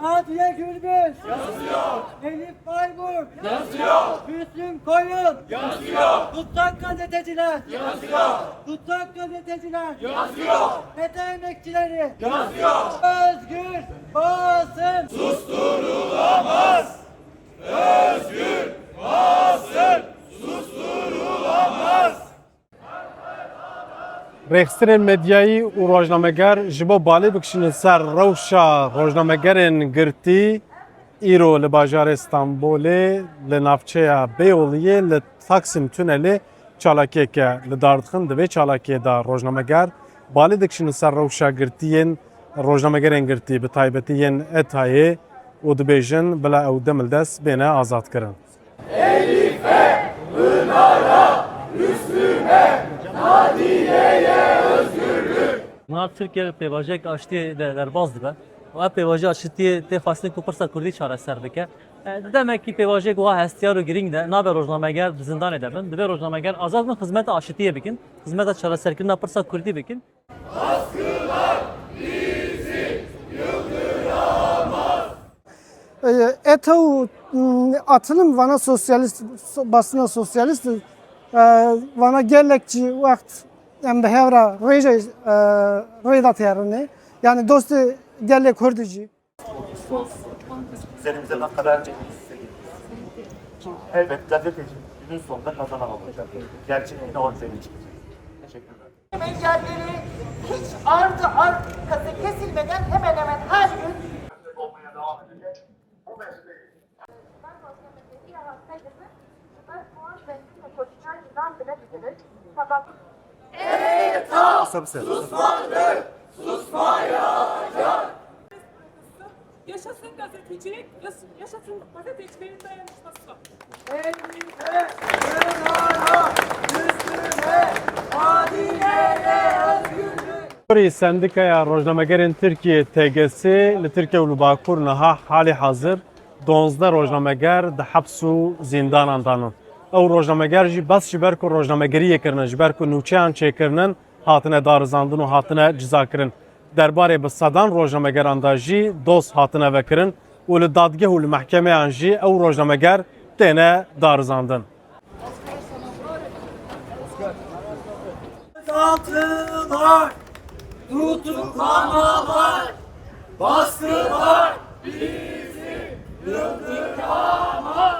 Nadiye Gürbüz. Yazıyor. Elif Baybur. Yazıyor. Müslüm Koyun. Yazıyor. Tutsak gazeteciler. Yazıyor. Tutsak gazeteciler. Yazıyor. FETÖ emekçileri. Yazıyor. Özgür basın. Susturulamaz. Özgür basın. Susturulamaz. Rexstrên medyayî û rojnameger ji bo balê bikişînin ser rewşa rojnamegerên girtî îro li bajarê Stenbolê li navçeya Beyoğlu'yê li Taksim Tunelê çalakiyeke li dar dixin. Di vê çalakiyê da rojnameger balê dikişînin ser rewşa girtiyên rojnamegerên girtî bi taybetî yên Etayê û dibêjin bila ew demil dest bêne azadkirin. Elif'e, Pınar'a, Müslüm'e, Nadiye'ye özgürlük. Bunlar Türkiye peyvajek açtığı derbazdı be. O peyvajı açtığı te faslin kupırsa Kurdi çare serbeke. Demek ki peyvajek o hestiyar giring de naber rojnameger zindan edebin. Dibe rojnameger azad mı hizmete açtığı bikin. Hizmete çare serkin napırsa Kurdi bikin. Baskılar bizi yıldıramaz. ETO atılım vana sosyalist basına sosyalist vana gelekçi vakt hem de hevra reydat yarını yani dostu gelek kurducu. Üzerimize ne kadar elbet gazeteci günün sonunda kazanamam hocam. Gerçekten ortaya çıkacak. Teşekkürler. Engelleri hiç ardı arkası kesilmeden hemen hemen her gün Olmaya devam edecek. Bu mesleği Susmadı, susmayacak. Yaşasın gazetecilik, yaşasın gazetecilerin dayanışması. Elif'e, Pınar'a, Müslüm'e, Nadiye'ye özgürlük. Kurê Sendikaya Rojnamegerên Tirkiye TGS li Tirkiye û li Bakur niha halê hazir 12 rojnameger di heps û zindanan danin. Ew rojnameger jî bes ji ber ku rojnamegeriyê kirinin ji ber ku nûçeyan çêkirinin hatine darizandin û hatine cizakirin. Derbarê bi sedan rojnamegeran da jî dost hatine vekirin û li dadgeh û li mehkemeyan jî ew rojnameger têne darizandin. Dağıtılar, tutuklamalar, baskılar bizi yıldıramaz.